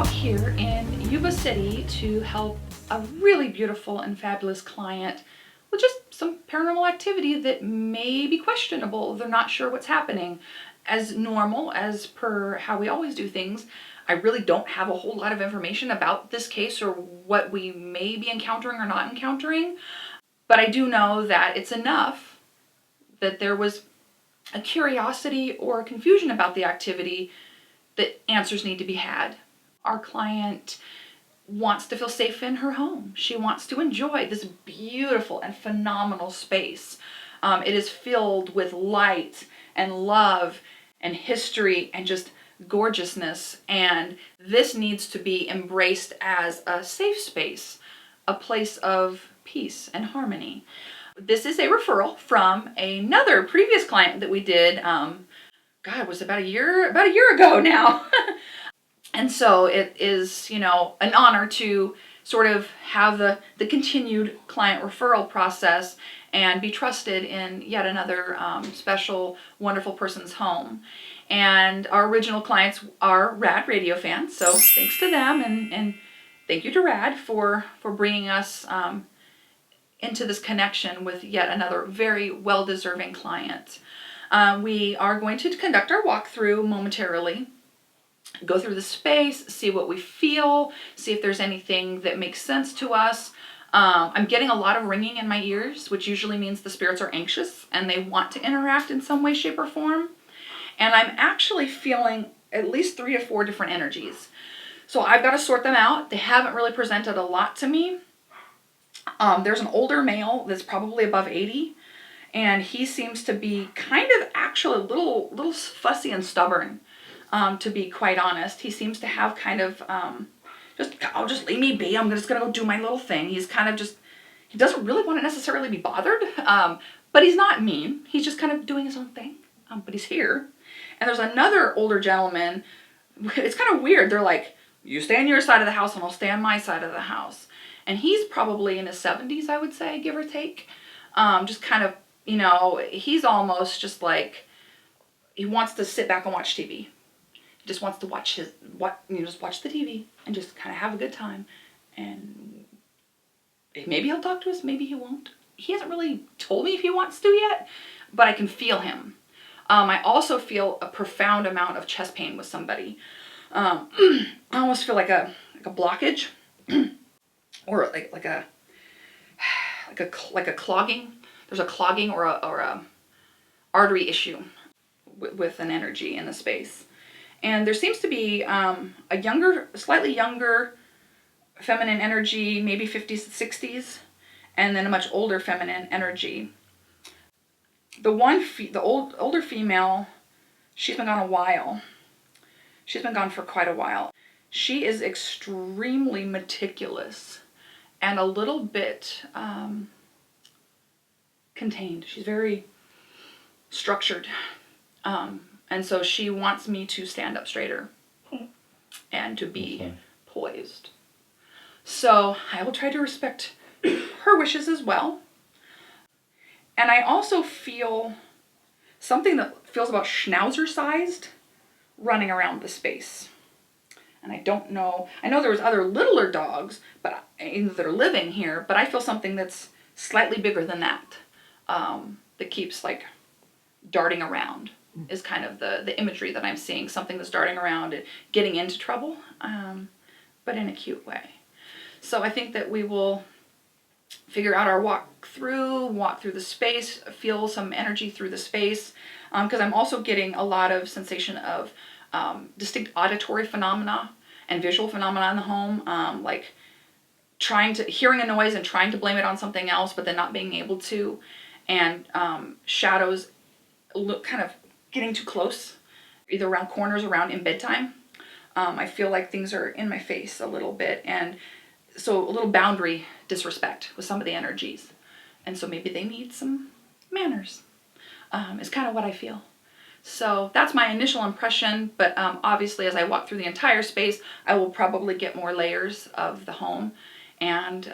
out here in Yuba City to help a really beautiful and fabulous client with just some paranormal activity that may be questionable. They're not sure what's happening. As normal, as per how we always do things, I really don't have a whole lot of information about this case or what we may be encountering or not encountering, but I do know that it's enough that there was a curiosity or a confusion about the activity that answers need to be had. Our client wants to feel safe in her home. She wants to enjoy this beautiful and phenomenal space. It is filled with light and love and history and just gorgeousness, and this needs to be embraced as a safe space, a place of peace and harmony. This is a referral from another previous client that we did, it was about a year ago now. And so it is, an honor to sort of have the continued client referral process and be trusted in yet another special, wonderful person's home. And our original clients are RAD radio fans, so thanks to them, and thank you to RAD for bringing us into this connection with yet another very well-deserving client. We are going to conduct our walkthrough momentarily, go through the space, see what we feel, see if there's anything that makes sense to us. I'm getting a lot of ringing in my ears, which usually means the spirits are anxious and they want to interact in some way, shape, or form. And I'm actually feeling at least 3 to 4 different energies. So I've got to sort them out. They haven't really presented a lot to me. There's an older male that's probably above 80, and he seems to be kind of actually a little fussy and stubborn. To be quite honest, he seems to have kind of just leave me be. I'm just gonna go do my little thing. He's kind of he doesn't really want to necessarily be bothered, but he's not mean. He's just kind of doing his own thing. But he's here. And there's another older gentleman. It's kind of weird. They're like, you stay on your side of the house and I'll stay on my side of the house. And he's probably in his 70s, I would say, give or take. Just kind of, he's almost just like, he wants to sit back and watch TV. He just wants to watch just watch the TV and just kind of have a good time. And maybe he'll talk to us, maybe he won't. He hasn't really told me if he wants to yet, but I can feel him. I also feel a profound amount of chest pain with somebody. I almost feel like a blockage, or like a clogging. There's a clogging or a artery issue with an energy in the space. And there seems to be slightly younger feminine energy, maybe 50s, 60s, and then a much older feminine energy. The older female, she's been gone a while. She's been gone for quite a while. She is extremely meticulous and a little bit contained. She's very structured. And so she wants me to stand up straighter and to be poised. So I will try to respect her wishes as well. And I also feel something that feels about schnauzer-sized running around the space. And I don't know, I know there was other littler dogs that are living here, but I feel something that's slightly bigger than that, that keeps like darting around is kind of the imagery that I'm seeing. Something that's darting around and getting into trouble, but in a cute way. So I think that we will figure out our walk through the space, feel some energy through the space, because I'm also getting a lot of sensation of distinct auditory phenomena and visual phenomena in the home, like hearing a noise and trying to blame it on something else, but then not being able to, and shadows kind of getting too close, either around corners, around in bedtime. I feel like things are in my face a little bit, and so a little boundary disrespect with some of the energies. And so maybe they need some manners, is kind of what I feel. So that's my initial impression, but obviously as I walk through the entire space, I will probably get more layers of the home and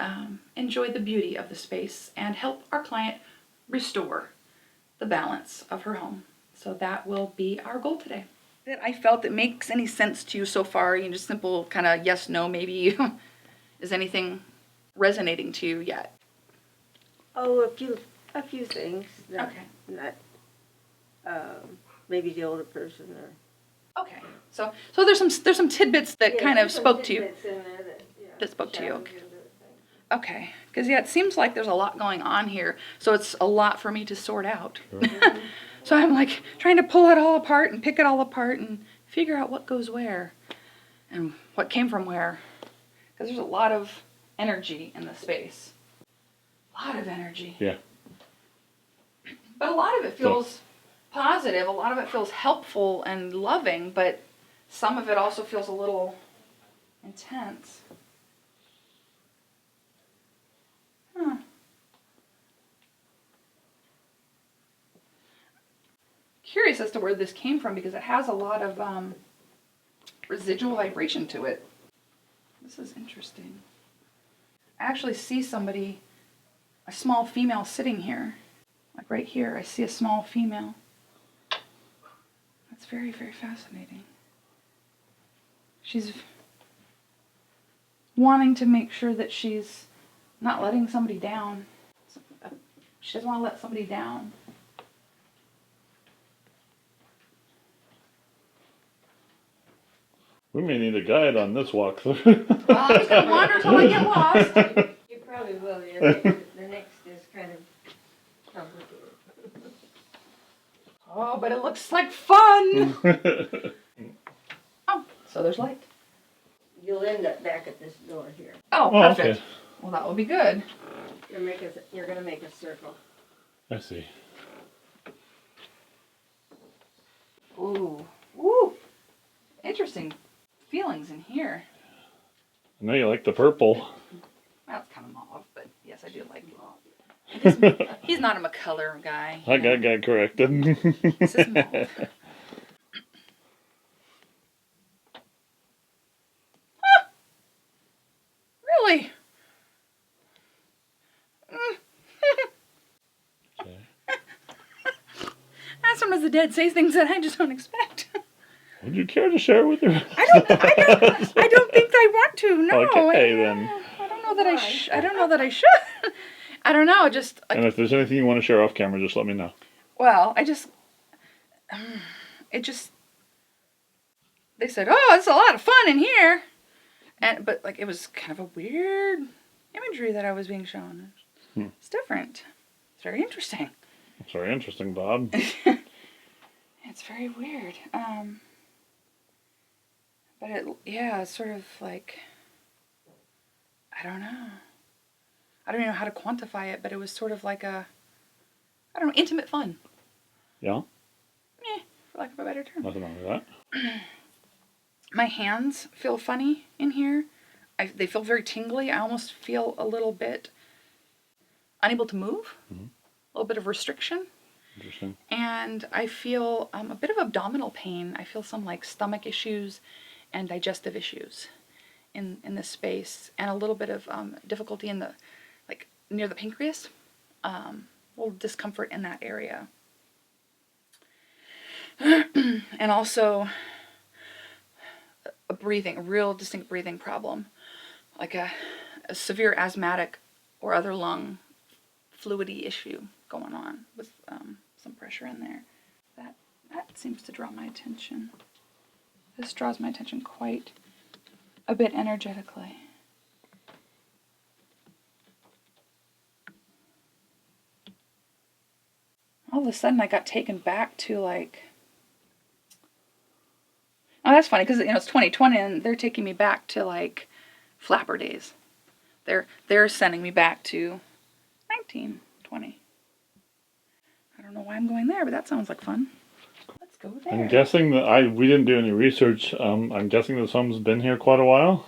enjoy the beauty of the space and help our client restore the balance of her home. So that will be our goal today. that I felt that makes any sense to you so far? You know, just simple kind of yes, no, maybe. Is anything resonating to you yet? Oh, a few things that, Okay. maybe the older person or. Okay. So there's some tidbits that Yeah, kind of there's some spoke to you. tidbits in there that, That spoke to you, challenges okay. and everything. Okay. Because yeah, it seems like there's a lot going on here. So it's a lot for me to sort out. Mhm. So I'm like trying to pull it all apart and pick it all apart and figure out what goes where and what came from where. Because there's a lot of energy in the space. A lot of energy. Yeah. But a lot of it feels positive. A lot of it feels helpful and loving, but some of it also feels a little intense. Huh. Curious as to where this came from because it has a lot of residual vibration to it. This is interesting. I actually see somebody, a small female sitting here. Like right here, I see a small female. That's very, very fascinating. She's wanting to make sure that she's not letting somebody down. She doesn't want to let somebody down. We may need a guide on this walkthrough. Well, I'm just gonna wander until I get lost. You probably will. The next is kind of complicated. Oh, but it looks like fun. Oh, so there's light. You'll end up back at this door here. Oh, Oh, perfect. okay. Well, that will be good. You're gonna make a circle. I see. Ooh, ooh, interesting feelings in here. I know you like the purple. Well, it's kind of mauve, but yes, I do like it. He's not a color guy. I got corrected. This is mauve. Huh. Really? Okay. Sometimes the dead say things that I just don't expect. Would you care to share with her? I don't think I want to. No. Okay, then. I don't know that I don't know that I should. I don't know. Just like, And if there's anything you want to share off camera, just let me know. well, they said, "Oh, it's a lot of fun in here," but like it was kind of a weird imagery that I was being shown. It's different. It's very interesting. It's very interesting, Bob. It's very weird. But it's sort of like, I don't know. I don't even know how to quantify it, but it was sort of like I don't know, intimate fun. Yeah? For lack of a better term. Nothing wrong with that. My hands feel funny in here. They feel very tingly. I almost feel a little bit unable to move. Mm-hmm. A little bit of restriction. Interesting. And I feel a bit of abdominal pain. I feel some like stomach issues and digestive issues in this space, and a little bit of difficulty in the, like near the pancreas, a little discomfort in that area. And also a real distinct breathing problem, like a severe asthmatic or other lung fluidy issue going on with some pressure in there. That seems to draw my attention. This draws my attention quite a bit energetically. All of a sudden I got taken back to like, oh, that's funny because it's 2020 and they're taking me back to like flapper days. They're sending me back to 1920. I don't know why I'm going there, but that sounds like fun. Let's go there. I'm guessing that we didn't do any research. I'm guessing this home's been here quite a while.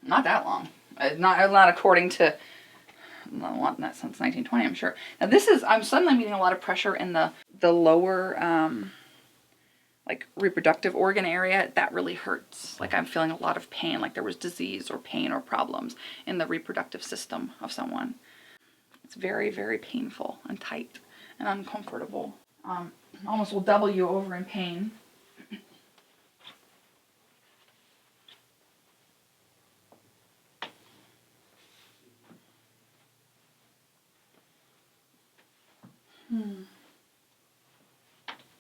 Not that long. Not according to. Not since 1920, I'm sure. Now I'm suddenly meeting a lot of pressure in the lower, like reproductive organ area. That really hurts. Like I'm feeling a lot of pain, like there was disease or pain or problems in the reproductive system of someone. It's very, very painful and tight and uncomfortable. Almost will double you over in pain.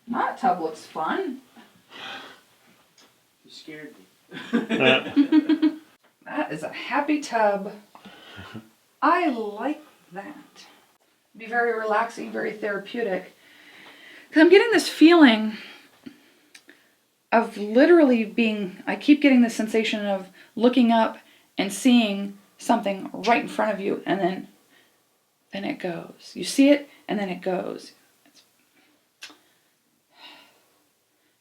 That tub looks fun. You scared me. That is a happy tub. I like that. Be very relaxing, very therapeutic. Because I'm getting this feeling of literally being, I keep getting this sensation of looking up and seeing something right in front of you, and then it goes. You see it, and then it goes.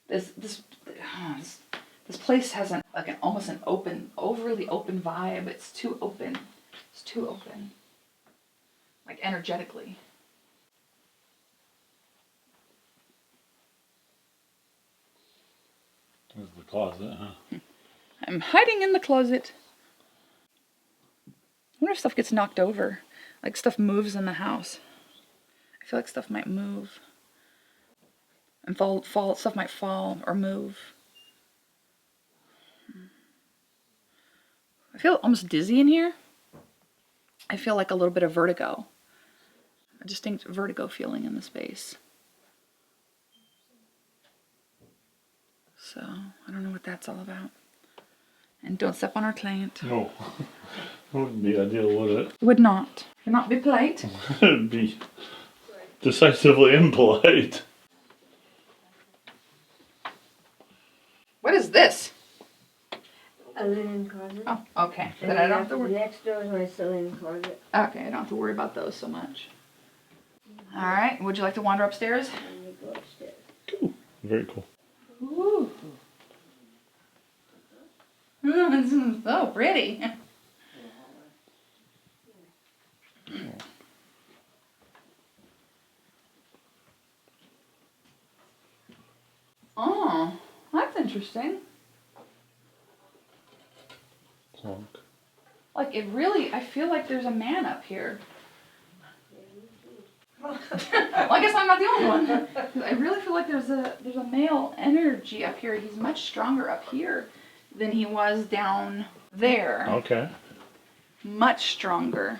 This place has almost an open, overly open vibe. It's too open. It's too open. Like energetically. There's the closet, huh? I'm hiding in the closet. I wonder if stuff gets knocked over. Like stuff moves in the house. I feel like stuff might move. And stuff might fall or move. I feel almost dizzy in here. I feel like a little bit of vertigo. A distinct vertigo feeling in the space. So, I don't know what that's all about. And don't step on our client. No. Wouldn't be ideal, would it? Would not. Would not be polite. It'd be decisively impolite. What is this? A linen closet. Oh, okay. And Then I don't have to the worry. next door is my sewing closet. Okay, I don't have to worry about those so much. All right. Would you like to wander upstairs? And we go upstairs. Ooh, very cool. Ooh. This is so pretty. Oh, that's interesting. Clunk. Like it really, I feel like there's a man up here. Well, I guess I'm not the only one. I really feel like there's a male energy up here. He's much stronger up here than he was down there. Okay. Much stronger.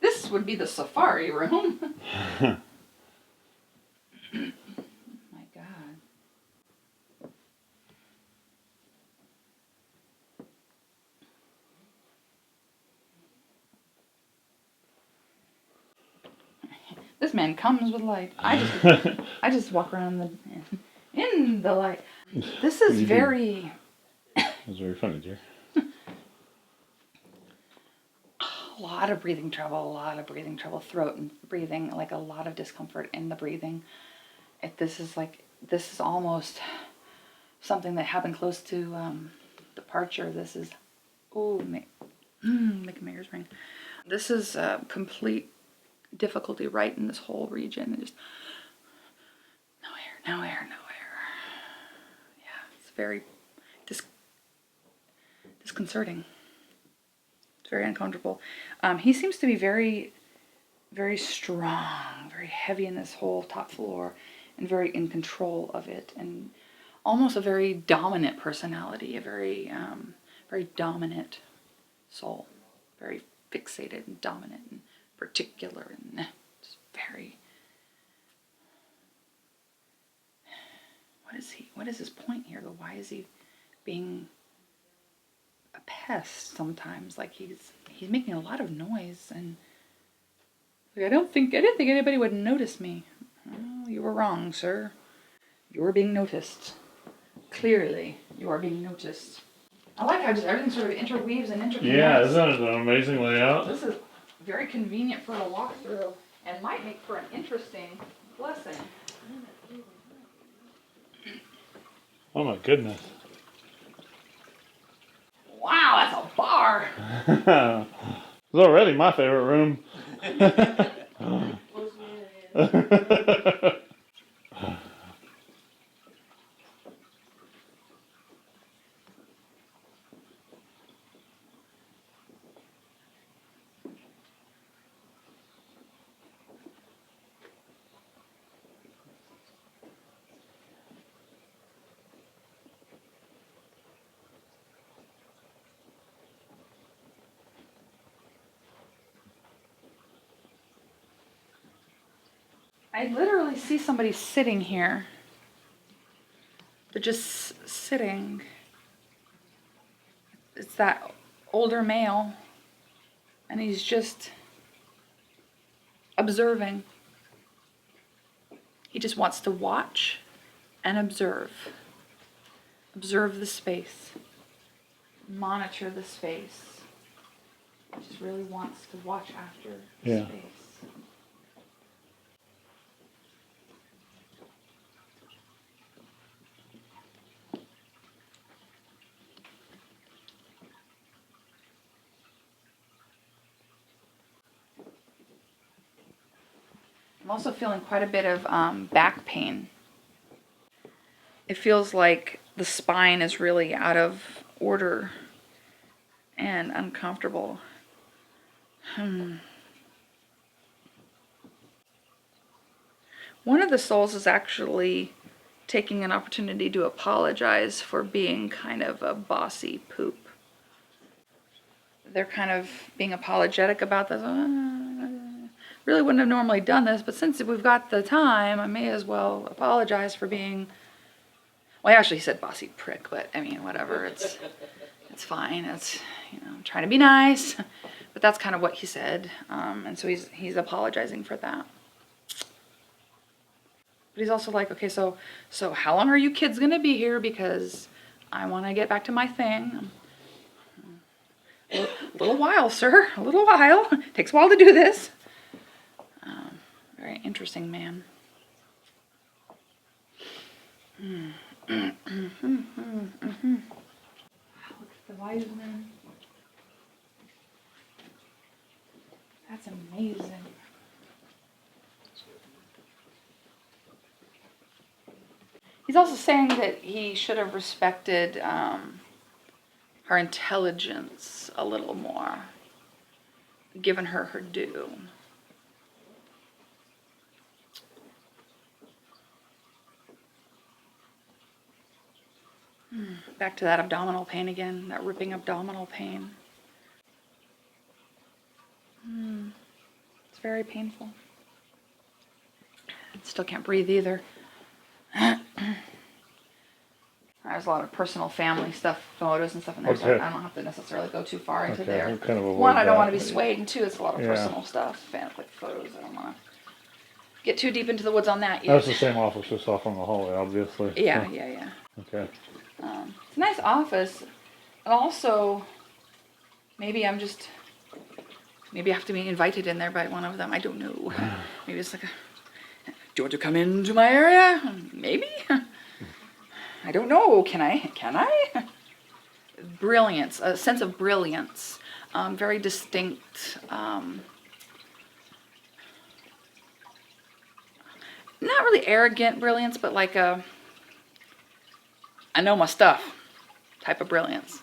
This would be the safari room. My God. This man comes with light. I just walk around in the light. This is very. That's very funny, dear. A lot of breathing trouble, throat and breathing, like a lot of discomfort in the breathing. This is almost something that happened close to departure. This is, make my ears ring. This is complete difficulty right in this whole region. And just no air. Yeah, it's very disconcerting. It's very uncomfortable. He seems to be very, very strong, very heavy in this whole top floor, and very in control of it, and almost a very dominant personality, a very, very dominant soul, very fixated and dominant and particular, and just very. What is his point here though? Why is he being a pest sometimes? Like he's making a lot of noise, and like, I didn't think anybody would notice me. Oh, you were wrong, sir. You were being noticed. Clearly, you are being noticed. I like how just everything sort of interweaves and interconnects. Yeah, isn't it an amazing layout? This is very convenient for a walkthrough, and might make for an interesting blessing. Oh my goodness. Wow, that's a bar. It's already my favorite room. I literally see somebody sitting here. They're just sitting. It's that older male, and he's just observing. He just wants to watch and observe. Observe the space. Monitor the space. He just really wants to watch after the Yeah. space. I'm also feeling quite a bit of back pain. It feels like the spine is really out of order and uncomfortable. One of the souls is actually taking an opportunity to apologize for being kind of a bossy poop. They're kind of being apologetic about this. Really wouldn't have normally done this, but since we've got the time, I may as well apologize for being. Well, he actually said bossy prick, but I mean, whatever. It's fine. It's, I'm trying to be nice, but that's kind of what he said, and so he's apologizing for that. But he's also like, okay, so how long are you kids gonna be here? Because I want to get back to my thing. A little while, sir. A little while. Takes a while to do this. Very interesting man. Look at the wise men. That's amazing. He's also saying that he should have respected her intelligence a little more, given her her due. Back to that abdominal pain again, that ripping abdominal pain. It's very painful. Still can't breathe either. There's a lot of personal family stuff, photos and stuff in there, so Okay. I don't have to necessarily go too far into Okay, there. we'll kind of avoid One, I don't that. want to be swayed, and two, it's a lot of Yeah. personal stuff, family photos. I don't want to get too deep into the woods on that yet. That's the same office just off on the hallway, obviously. Yeah, So, yeah. okay. It's a nice office, and also maybe I have to be invited in there by one of them. I don't know. Maybe it's like, do you want to come into my area? Maybe. I don't know. Can I? Brilliance, a sense of brilliance, very distinct. Not really arrogant brilliance, but like I know my stuff type of brilliance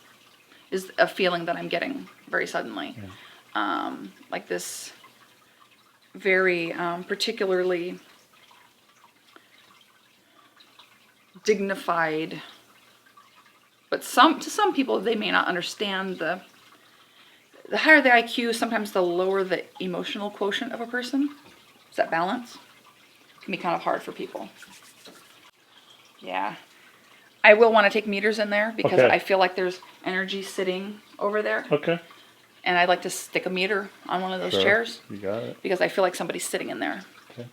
is a feeling that I'm getting very suddenly. Yeah. Like this very particularly dignified, but to some people they may not understand the higher the IQ, sometimes the lower the emotional quotient of a person. Is that balance? It can be kind of hard for people. Yeah. I will want to take meters in there because Okay. I feel like there's energy sitting over there. Okay. And I'd like to stick a meter on one of those Sure. chairs You got it. because I feel like somebody's sitting in there. Okay.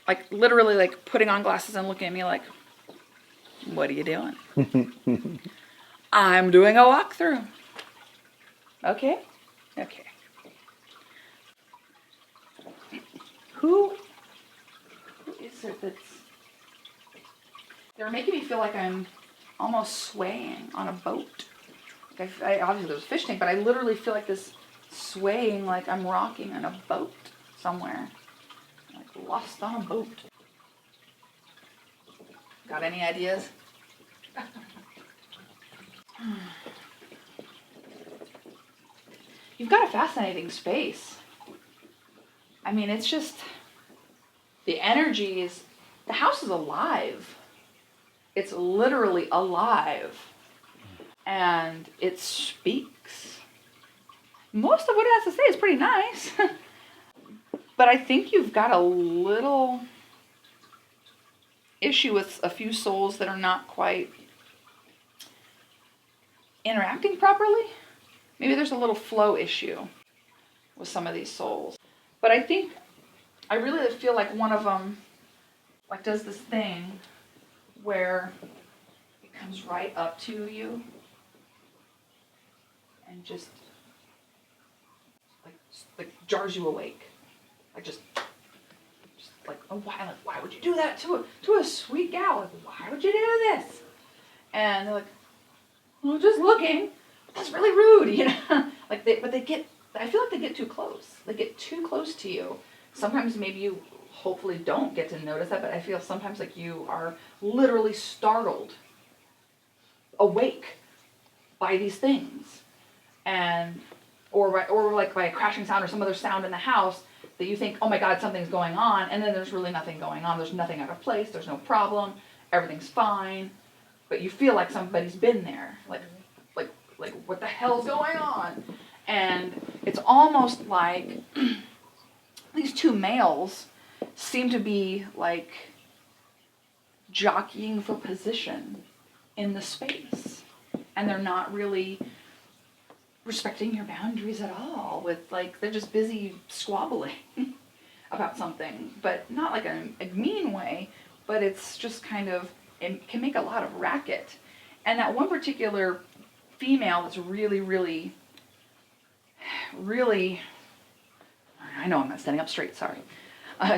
Like literally like putting on glasses and looking at me like, what are you doing? I'm doing a walkthrough. Okay? Okay. Who is it that's... They're making me feel like I'm almost swaying on a boat. Like obviously there's a fish tank, but I literally feel like this swaying like I'm rocking in a boat somewhere. Like lost on a boat. Got any ideas? You've got a fascinating space. I mean, it's just, the energy is, the house is alive. It's literally alive. And it speaks. Most of what it has to say is pretty nice. But I think you've got a little issue with a few souls that are not quite interacting properly. Maybe there's a little flow issue with some of these souls. But I think, I really feel like one of them like does this thing where it comes right up to you and just like jars you awake. Like just like, oh, why would you do that to a sweet gal? Like, why would you do this? And they're like, well, just looking. That's really rude, you know. But they get. I feel like they get too close. They get too close to you. Sometimes maybe you hopefully don't get to notice that, but I feel sometimes like you are literally startled, awake by these things, and or like by a crashing sound or some other sound in the house that you think, oh my God, something's going on, and then there's really nothing going on. There's nothing out of place. There's no problem. Everything's fine, but you feel like somebody's been there. Like what the hell's going on? And it's almost like these two males seem to be like jockeying for position in the space, and they're not really respecting your boundaries at all. With like, they're just busy squabbling about something, but not like a mean way, but it's just kind of, it can make a lot of racket. And that one particular female that's really, I know I'm not standing up straight, sorry.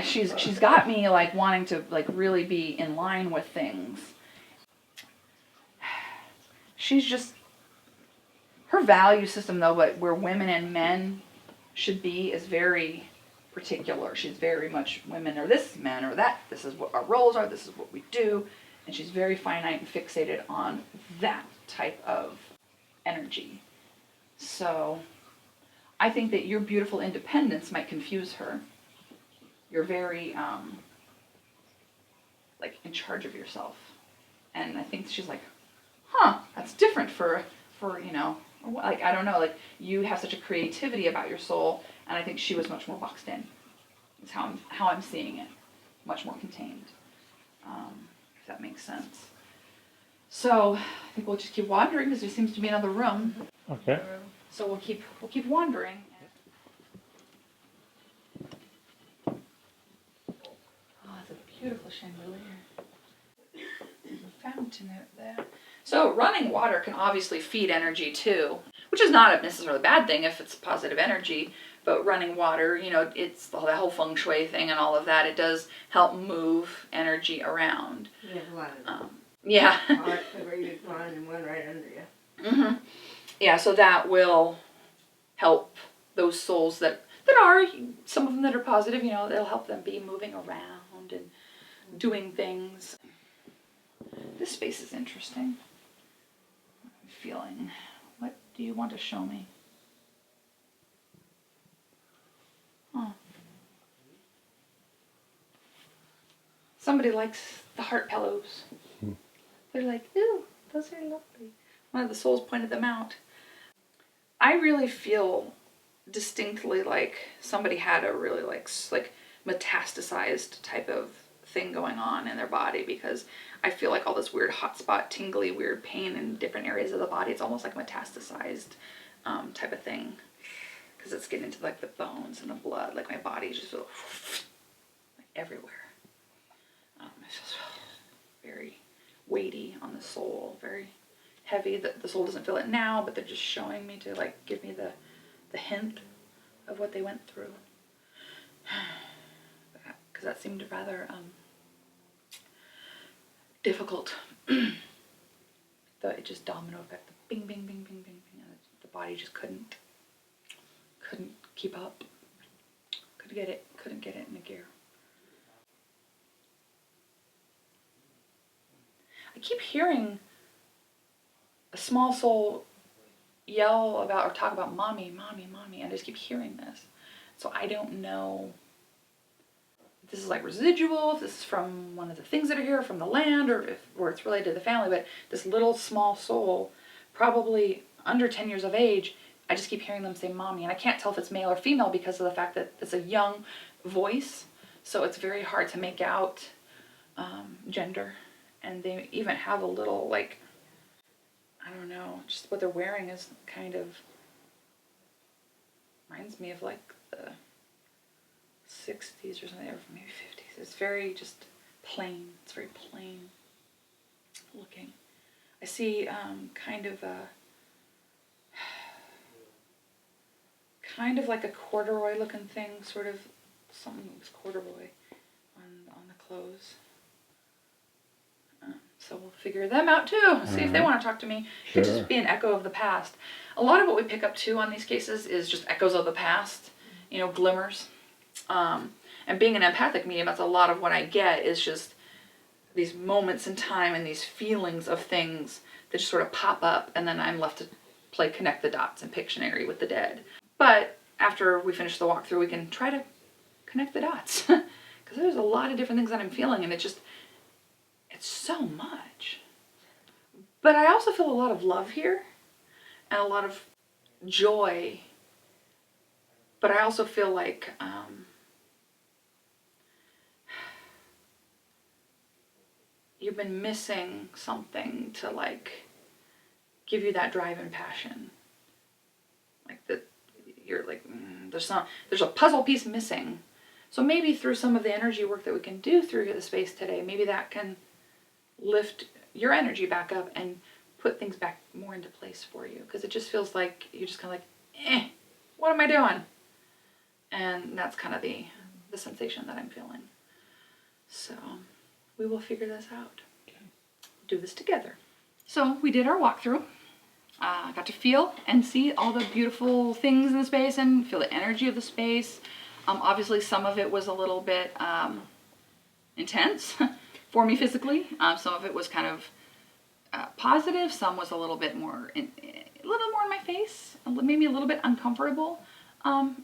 She's got me like wanting to like really be in line with things. She's just, her value system though, where women and men should be, is very particular. She's very much, women are this, men are that, this is what our roles are, this is what we do, and she's very finite and fixated on that type of energy. So I think that your beautiful independence might confuse her. You're very like in charge of yourself, and I think she's like, huh, that's different for you know, like, I don't know, like you have such a creativity about your soul, and I think she was much more boxed in. Is how I'm seeing it, much more contained. If that makes sense. So I think we'll just keep wandering because there seems to be another room. Okay. So we'll keep wandering. Oh, it's a beautiful chandelier. There's a fountain out there. So running water can obviously feed energy too, which is not necessarily a bad thing if it's positive energy. But running water, you know, it's the whole feng shui thing and all of that. It does help move energy around. You have a lot of Yeah. parts where you could find and one right under you. Mm-hmm. Yeah, so that will help those souls that are, some of them that are positive, you know, it'll help them be moving around and doing things. This space is interesting. I'm feeling. What do you want to show me? Oh. Somebody likes the heart pillows. They're like, ooh, those are lovely. One of the souls pointed them out. I really feel distinctly like somebody had a really like metastasized type of thing going on in their body, because I feel like all this weird hot spot, tingly, weird pain in different areas of the body. It's almost like metastasized type of thing, because it's getting into like the bones and the blood. Like my body just feels like everywhere. It feels very weighty on the soul, very heavy. The soul doesn't feel it now, but they're just showing me to like give me the hint of what they went through. Because that seemed rather difficult. It just domino effect, the bing, bing, bing, bing, bing, bing. The body just couldn't keep up. Couldn't get it in a gear. I keep hearing a small soul yell about or talk about mommy, mommy, mommy, and I just keep hearing this. So I don't know if this is like residual, if this is from one of the things that are here, from the land, or it's related to the family, but this little small soul, probably under 10 years of age, I just keep hearing them say mommy, and I can't tell if it's male or female because of the fact that it's a young voice, so it's very hard to make out gender. And they even have a little, like, I don't know, just what they're wearing is kind of reminds me of like the 60s or something, or maybe 50s. It's very just plain. It's very plain looking. I see kind of like a corduroy looking thing, sort of something that was corduroy on the clothes. So we'll figure them out too. See if they want to talk to me. It could just be an echo of the past. A lot of what we pick up too on these cases is just echoes of the past, you know, glimmers. And being an empathic medium, that's a lot of what I get is just these moments in time and these feelings of things that just sort of pop up, and then I'm left to play connect the dots and Pictionary with the dead. But after we finish the walkthrough, we can try to connect the dots because there's a lot of different things that I'm feeling, and it's so much. But I also feel a lot of love here and a lot of joy. But I also feel like you've been missing something to like give you that drive and passion. Like that you're like there's a puzzle piece missing. So maybe through some of the energy work that we can do through the space today, maybe that can lift your energy back up and put things back more into place for you, because it just feels like you're just kind of like, what am I doing? And that's kind of the sensation that I'm feeling. So we will figure this out. Do this together. So we did our walkthrough. Got to feel and see all the beautiful things in the space and feel the energy of the space. Obviously some of it was a little bit intense for me physically. Some of it was kind of positive. Some was a little bit more in my face, maybe a little bit uncomfortable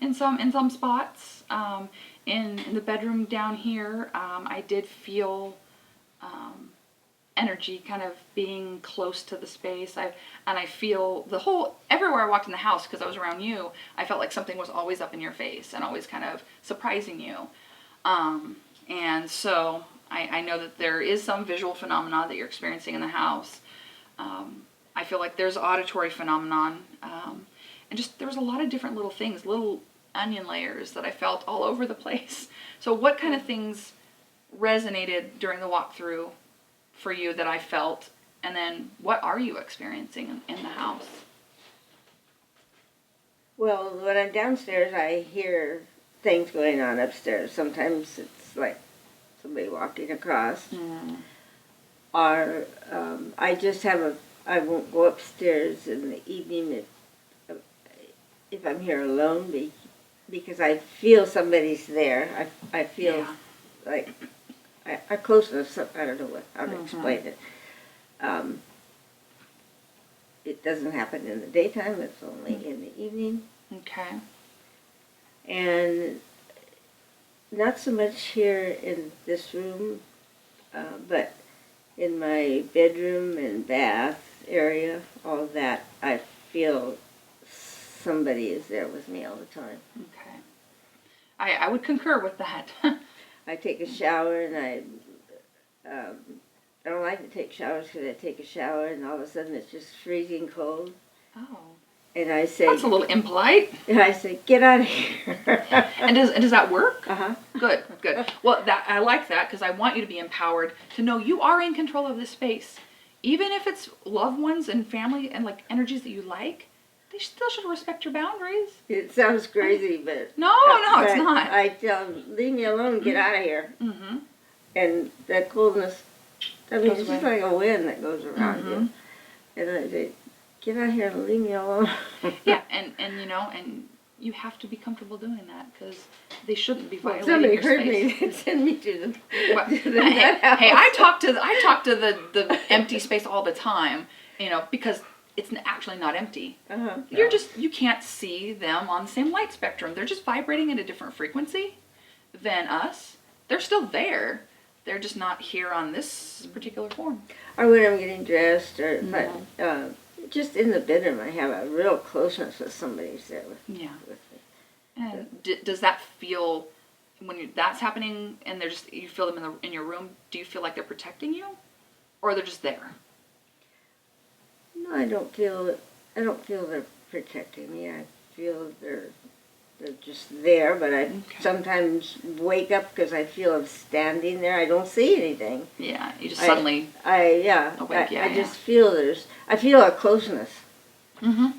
in some spots. In the bedroom down here, I did feel energy kind of being close to the space. I feel everywhere I walked in the house, because I was around you, I felt like something was always up in your face and always kind of surprising you. And so I know that there is some visual phenomena that you're experiencing in the house. I feel like there's auditory phenomenon. And just there was a lot of different little things, little onion layers that I felt all over the place. So what kind of things resonated during the walkthrough for you that I felt, and then what are you experiencing in the house? Well, when I'm downstairs, I hear things going on upstairs. Sometimes it's like somebody walking across. Or I won't go upstairs in the evening if I'm here alone because I feel somebody's there. I feel like a closeness. I don't know how to explain it. It doesn't happen in the daytime. It's only in the evening. Okay. And not so much here in this room, but in my bedroom and bath area, all that, I feel somebody is there with me all the time. Okay. I would concur with that. I take a shower and I don't like to take showers because I take a shower and all of a sudden it's just freezing cold. Oh. And I say... That's a little impolite. And I say, get out of here. And does that work? Uh-huh. Good. Well, I like that because I want you to be empowered to know you are in control of this space. Even if it's loved ones and family and like energies that you like, they still should respect your boundaries. It sounds crazy, but... No, it's not. I tell them, leave me alone, get out of here. Mm-hmm. And that coldness, I mean, Goes it's away. just like a wind that goes around you. And I say, get out of here and leave me alone. Yeah, and you have to be comfortable doing that because they shouldn't be violating Somebody your heard space. me and send me to the, Well, to the hey, nut house. I talk to the empty space all the time, because it's actually not empty. Uh-huh. You can't see them on the same light spectrum. They're just vibrating at a different frequency than us. They're still there. They're just not here on this particular form. Or when I'm getting dressed, or just in the bedroom, I have a real closeness with somebody's there with me. And does that feel, when that's happening and they're just, you feel them in your room, do you feel like they're protecting you? Or they're just there? No, I don't feel they're protecting me. I feel they're just there, but I sometimes wake up because I feel I'm standing there. I don't see anything. Yeah, you just suddenly awake. I just feel I feel a closeness. Mm-hmm.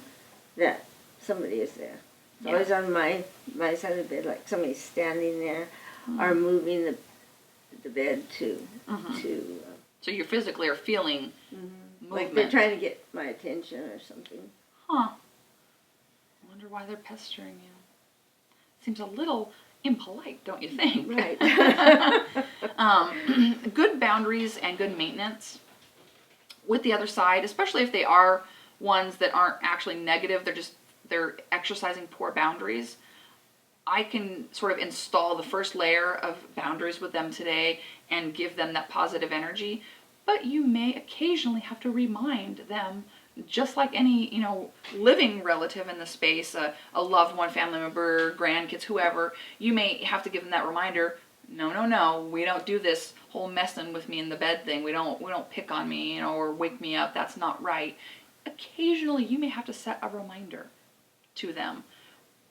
That somebody is there. It's always on my side of the bed, like somebody's standing there, or moving the bed to. So you physically are feeling movement. Like they're trying to get my attention or something. Huh. I wonder why they're pestering you. Seems a little impolite, don't you think? Right. Good boundaries and good maintenance with the other side, especially if they are ones that aren't actually negative, they're exercising poor boundaries. I can sort of install the first layer of boundaries with them today and give them that positive energy, but you may occasionally have to remind them, just like any, living relative in the space, a loved one, family member, grandkids, whoever, you may have to give them that reminder, no, we don't do this whole messing with me in the bed thing. We don't pick on me, or wake me up. That's not right. Occasionally, you may have to set a reminder to them,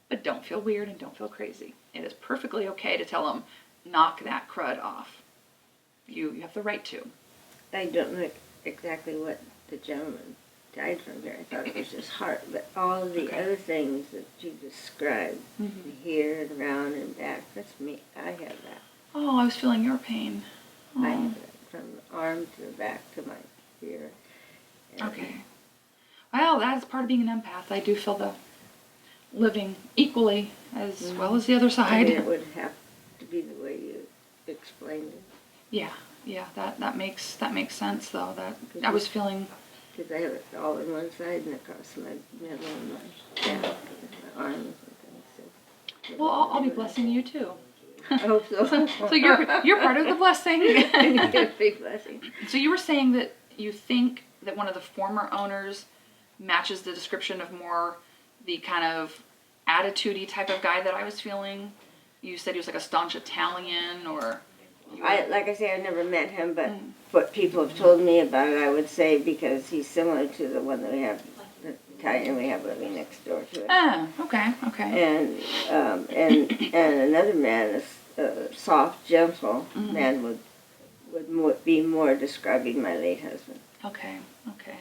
but don't feel weird and don't feel crazy. It is perfectly okay to tell them, knock that crud off. You have the right to. I don't know exactly what the gentleman died from here. I thought it was his heart, but all of the other things that you described, here and around and back, that's me. I have that. Oh, I was feeling your pain. Oh. I have that from the arm to the back to my ear. Okay. Well, that's part of being an empath. I do feel the living equally as well as the other side. I mean, it would have to be the way you explained it. Yeah, that makes sense though. That I was feeling. Because I have it all on one side and across my middle and my back and my arms and things. So. Well, I'll be blessing you too. I hope so. So you're part of the blessing. Big blessing. So you were saying that you think that one of the former owners matches the description of more the kind of attitude-y type of guy that I was feeling. You said he was like a staunch Italian, or... Like I say, I never met him, but what people have told me about it, I would say, because he's similar to the one that we have, the Italian we have living next door to it. Oh, okay. And another man, a soft, gentle man, would be more describing my late husband. Okay.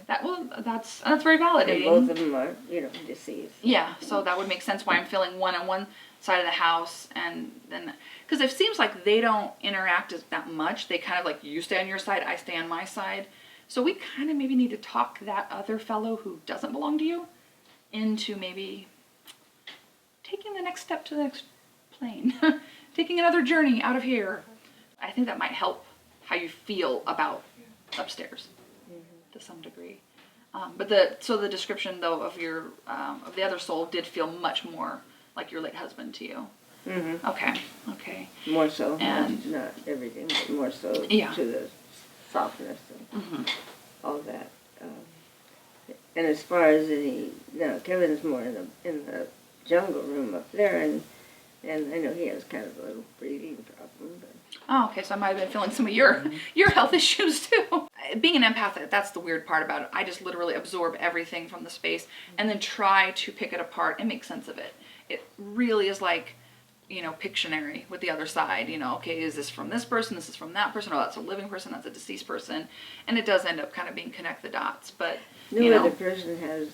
That's very validating. And both of them are, deceased. Yeah, so that would make sense why I'm feeling one on one side of the house, and then because it seems like they don't interact that much. They kind of like, you stay on your side, I stay on my side. So we kind of maybe need to talk that other fellow who doesn't belong to you into maybe taking the next step to the next plane, taking another journey out of here. I think that might help how you feel about upstairs to some degree. But the description though of your of the other soul did feel much more like your late husband to you. Mm-hmm. Okay. More so, and not everything, but more so to the softness and all that. And as far as Kevin's more in the jungle room up there, and I know he has kind of a little breathing problem. But. Oh, okay, so I might have been feeling some of your health issues too. Being an empath, that's the weird part about it. I just literally absorb everything from the space and then try to pick it apart and make sense of it. It really is like, Pictionary with the other side. Okay, is this from this person? This is from that person. Oh, that's a living person. That's a deceased person. And it does end up kind of being connect the dots. But, no other person has,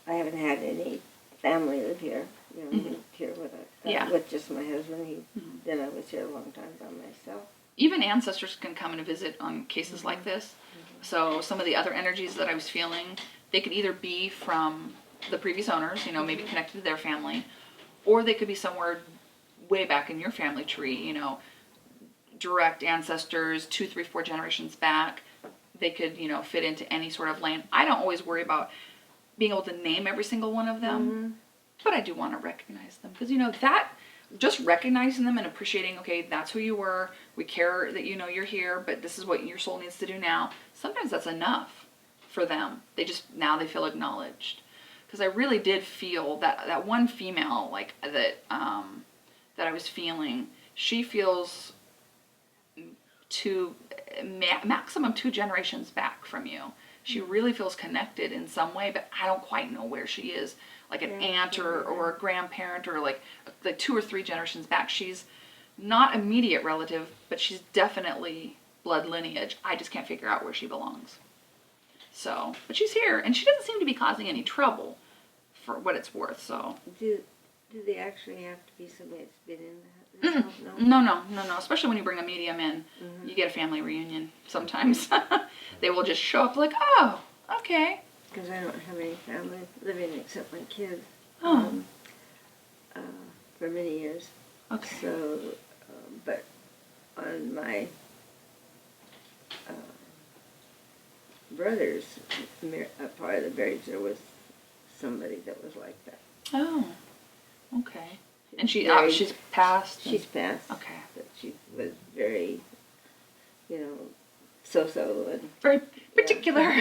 I haven't had any family live here. Lived here with just my husband. Then I was here a long time by myself. Even ancestors can come and visit on cases like this. So some of the other energies that I was feeling, they could either be from the previous owners, maybe connected to their family, or they could be somewhere way back in your family tree, direct ancestors, 2, 3, 4 generations back. They could, fit into any sort of lane. I don't always worry about being able to name every single one of them, but I do want to recognize them because, that just recognizing them and appreciating, okay, that's who you were. We care that you're here, but this is what your soul needs to do now. Sometimes that's enough for them. Now they feel acknowledged. Because I really did feel that one female, like, that I was feeling, she feels maximum 2 generations back from you. She really feels connected in some way, but I don't quite know where she is. Like an aunt or a grandparent, or like 2 or 3 generations back. She's not immediate relative, but she's definitely blood lineage. I just can't figure out where she belongs. So, but she's here, and she doesn't seem to be causing any trouble, for what it's worth. So, Do they actually have to be somebody that's been in that? no. Especially when you bring a medium in, you get a family reunion sometimes. They will just show up like, oh, okay. Because I don't have any family living except my kids. Oh. For many years. Okay. So, but on my brother's part of the marriage, there was somebody that was like that. Oh, okay. And she's passed? She's passed. Okay. But she was very, so-so. And very particular,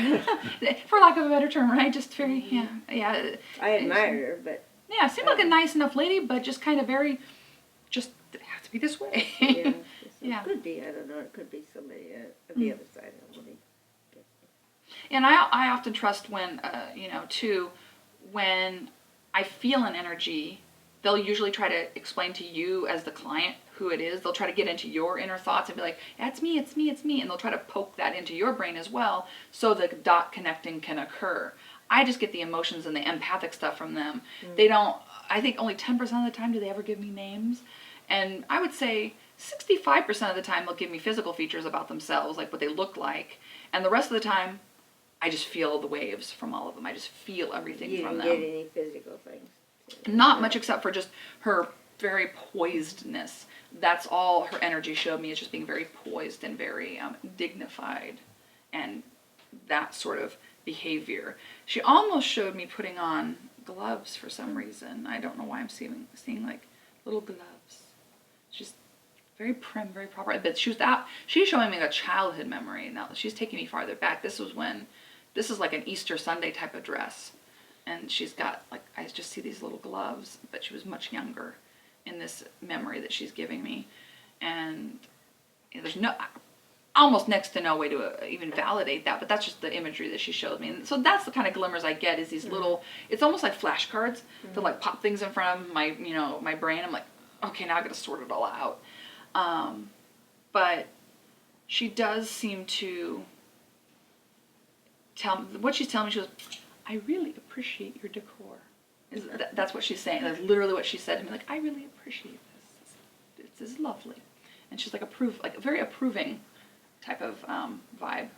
for lack of a better term, right? Just very, yeah. I admired her, but... Yeah, seemed like a nice enough lady, but just kind of very, just, it has to be this way. Yeah. Yeah. It could be, I don't know, it could be somebody on the other side of the money. And I often trust when, too, when I feel an energy, they'll usually try to explain to you as the client who it is. They'll try to get into your inner thoughts and be like, it's me. And they'll try to poke that into your brain as well so the dot connecting can occur. I just get the emotions and the empathic stuff from them. They don't, I think only 10% of the time do they ever give me names. And I would say 65% of the time they'll give me physical features about themselves, like what they look like. And the rest of the time, I just feel the waves from all of them. I just feel everything from them. You didn't get any physical things? Not much, except for just her very poisedness. That's all her energy showed me, is just being very poised and very dignified, and that sort of behavior. She almost showed me putting on gloves for some reason. I don't know why I'm seeing like little gloves. She's very prim, very proper. But she's showing me a childhood memory. Now she's taking me farther back. This is like an Easter Sunday type of dress. And she's got, like, I just see these little gloves, but she was much younger in this memory that she's giving me. And there's almost next to no way to even validate that, but that's just the imagery that she showed me. And so that's the kind of glimmers I get, is these little, it's almost like flashcards to like pop things in front of my, my brain. I'm like, okay, now I gotta sort it all out. But she does seem to what she's telling me, she goes, I really appreciate your decor. That's what she's saying. That's literally what she said to me. Like, I really appreciate this. This is lovely. And she's like a very approving type of vibe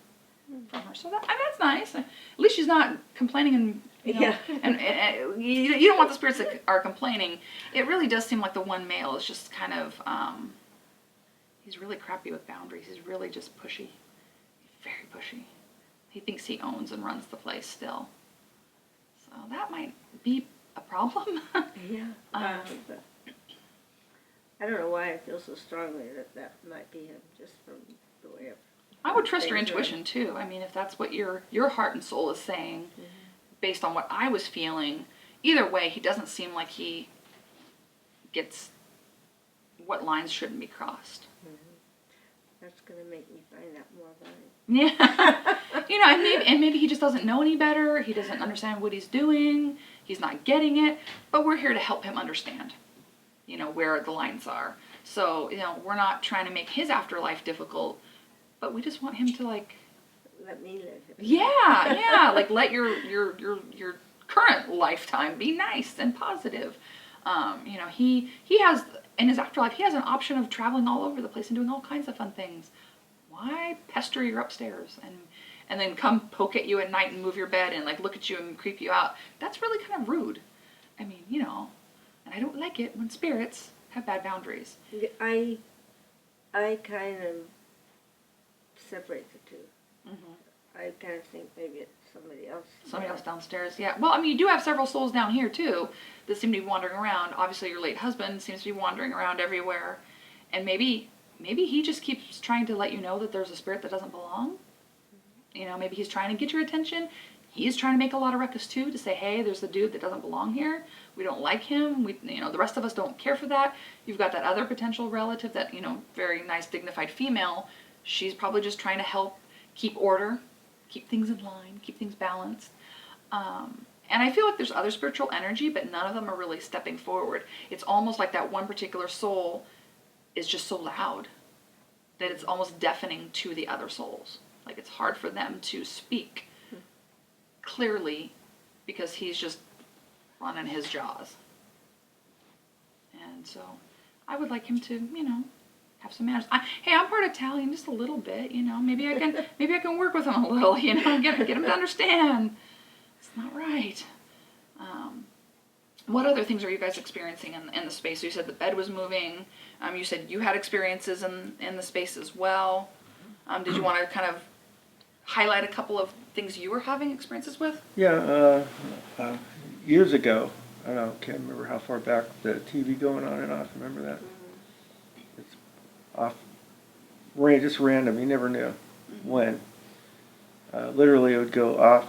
from her. So that's nice. At least she's not complaining and and you don't want the spirits that are complaining. It really does seem like the one male is just kind of he's really crappy with boundaries. He's really just pushy. He's very pushy. He thinks he owns and runs the place still. So that might be a problem. Yeah. But I don't know why I feel so strongly that might be him, just from the way I would trust your intuition too. I mean, if that's what your heart and soul is saying, based on what I was feeling, either way, he doesn't seem like he gets what lines shouldn't be crossed. That's going to make me find out more about it. Yeah. And maybe he just doesn't know any better. He doesn't understand what he's doing. He's not getting it. But we're here to help him understand, where the lines are. So, we're not trying to make his afterlife difficult, but we just want him to, like... Let me live it. Yeah. Like, let your current lifetime be nice and positive. He has... In his afterlife, he has an option of traveling all over the place and doing all kinds of fun things. Why pester your upstairs and then come poke at you at night and move your bed and like look at you and creep you out? That's really kind of rude. I mean, and I don't like it when spirits have bad boundaries. I kind of separate the two. I kind of think maybe it's somebody else. Somebody else downstairs, yeah. Well, I mean, you do have several souls down here, too, that seem to be wandering around. Obviously, your late husband seems to be wandering around everywhere. And maybe he just keeps trying to let you know that there's a spirit that doesn't belong maybe he's trying to get your attention. He's trying to make a lot of ruckus too, to say, hey, there's the dude that doesn't belong here. We don't like him. The rest of us don't care for that. You've got that other potential relative, that, very nice, dignified female. She's probably just trying to help keep order, keep things in line, keep things balanced. And I feel like there's other spiritual energy, but none of them are really stepping forward. It's almost like that one particular soul is just so loud that it's almost deafening to the other souls. Like, it's hard for them to speak clearly because he's just running his jaws. And so I would like him to, have some manners. Hey, I'm part Italian, just a little bit, maybe I can work with him a little, get him to understand. It's not right. What other things are you guys experiencing in the space? So you said the bed was moving. You said you had experiences in the space as well. Did you want to kind of highlight a couple of things you were having experiences with? Yeah, years ago, I don't know, can't remember how far back, the TV going on and off, remember that? It's off, just random, you never knew when. Literally it would go off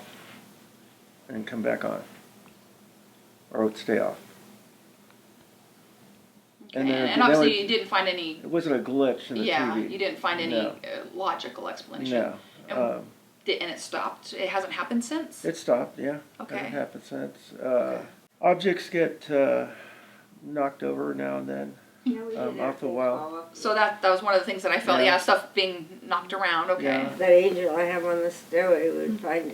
and come back on, or it would stay off. Okay. And obviously you didn't find any... It wasn't a glitch in the TV. Yeah, you didn't find any No. Logical explanation. No. And it stopped? It hasn't happened since? It stopped, yeah. Okay. Hasn't happened since. Okay. Objects get knocked over now and then. Yeah, we did Off the wall. So that was one of the things that I felt, stuff being knocked around, okay. Yeah. That angel I have on the stairway would find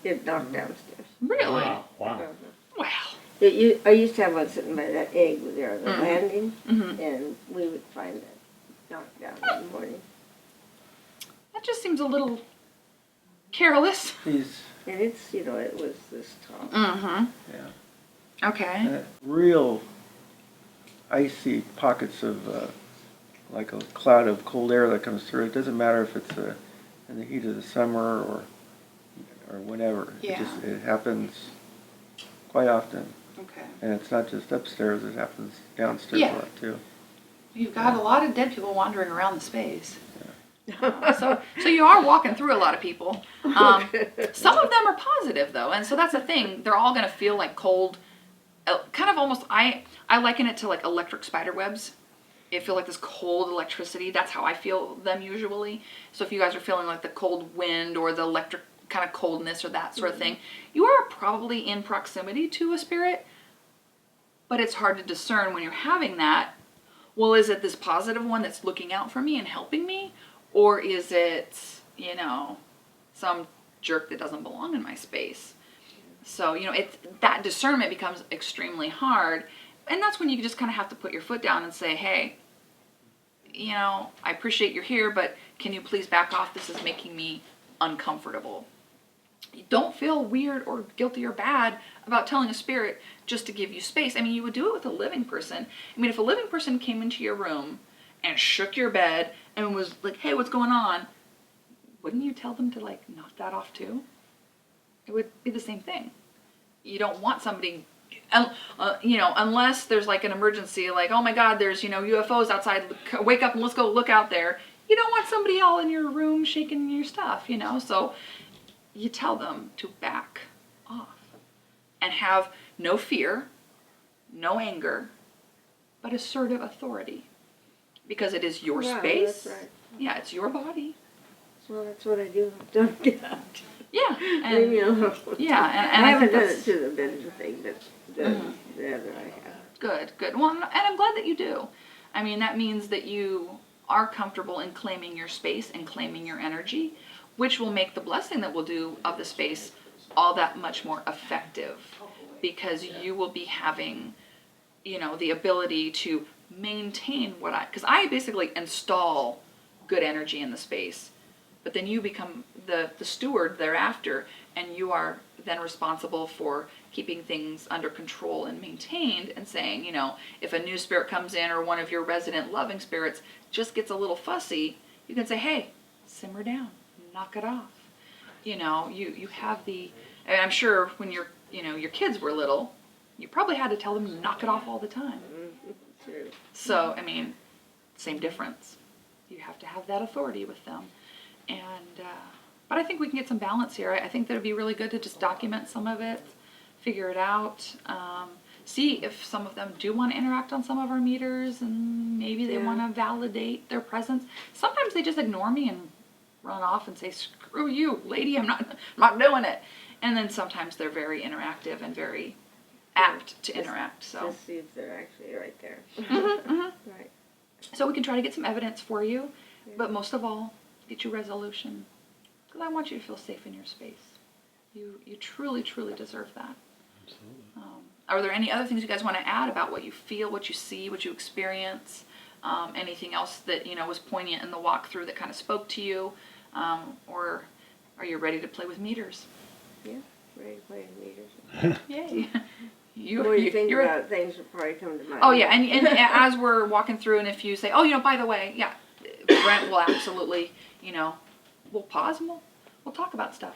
it knocked downstairs. Really? Wow. Wow. I used to have one sitting by that egg there on the landing, Mm-hmm. and we would find it knocked down in the morning. That just seems a little careless. These, And it's, it was this tall. Mm-hmm. yeah. Okay. Real icy pockets of, like a cloud of cold air that comes through. It doesn't matter if it's in the heat of the summer or whenever. Yeah. It happens quite often. Okay. And it's not just upstairs, it happens downstairs Yeah. a lot too. You've got a lot of dead people wandering around the space. So you are walking through a lot of people. Some of them are positive though, and so that's the thing. They're all going to feel like cold, kind of almost. I liken it to like electric spider webs. It feel like this cold electricity. That's how I feel them usually. So if you guys are feeling like the cold wind or the electric kind of coldness or that sort of thing, you are probably in proximity to a spirit. But it's hard to discern when you're having that. Well, is it this positive one that's looking out for me and helping me? Or is it, some jerk that doesn't belong in my space? So, that discernment becomes extremely hard. And that's when you just kind of have to put your foot down and say, hey, I appreciate you're here, but can you please back off? This is making me uncomfortable. You don't feel weird or guilty or bad about telling a spirit just to give you space. I mean, you would do it with a living person. I mean, if a living person came into your room and shook your bed and was like, hey, what's going on? Wouldn't you tell them to knock that off too? It would be the same thing. You don't want somebody, unless there's an emergency, oh my God, there's, UFOs outside, wake up and let's go look out there. You don't want somebody all in your room shaking your stuff, so you tell them to back off and have no fear, no anger, but assertive authority. Because it is your space. That's right. Yeah, it's your body. Well, that's what I do. Don't get out. Yeah, and Yeah, and I I haven't think done that's it to the bed thing, but the other I have. good. Well, and I'm glad that you do. I mean, that means that you are comfortable in claiming your space and claiming your energy, which will make the blessing that we'll do of the space all that much more effective, because you will be having, the ability to maintain because I basically install good energy in the space, but then you become the steward thereafter, and you are then responsible for keeping things under control and maintained, and saying, if a new spirit comes in or one of your resident loving spirits just gets a little fussy, you can say, hey, simmer down, knock it off. You have and I'm sure when your kids were little, you probably had to tell them to knock it off all the time. True. So, I mean, same difference. You have to have that authority with them. And But I think we can get some balance here. I think that it'd be really good to just document some of it, figure it out, see if some of them do want to interact on some of our meters, and maybe they Yeah. want to validate their presence. Sometimes they just ignore me and run off and say, "Screw you, lady, I'm not doing it." And then sometimes they're very interactive and very apt to interact. So, Just see if they're actually right there. Right. so we can try to get some evidence for you, but most of all, get your resolution, because I want you to feel safe in your space. You truly, truly deserve that. Absolutely. Are there any other things you guys want to add about what you feel, what you see, what you experience? Anything else that was poignant in the walkthrough that kind of spoke to you, or are you ready to play with meters? Yeah. Ready to play with meters. Yay! The more you think you're- about things will probably come to mind. Oh yeah, and as we're walking through, and if you say, oh, by the way, yeah, Brent will absolutely, we'll pause and we'll talk about stuff.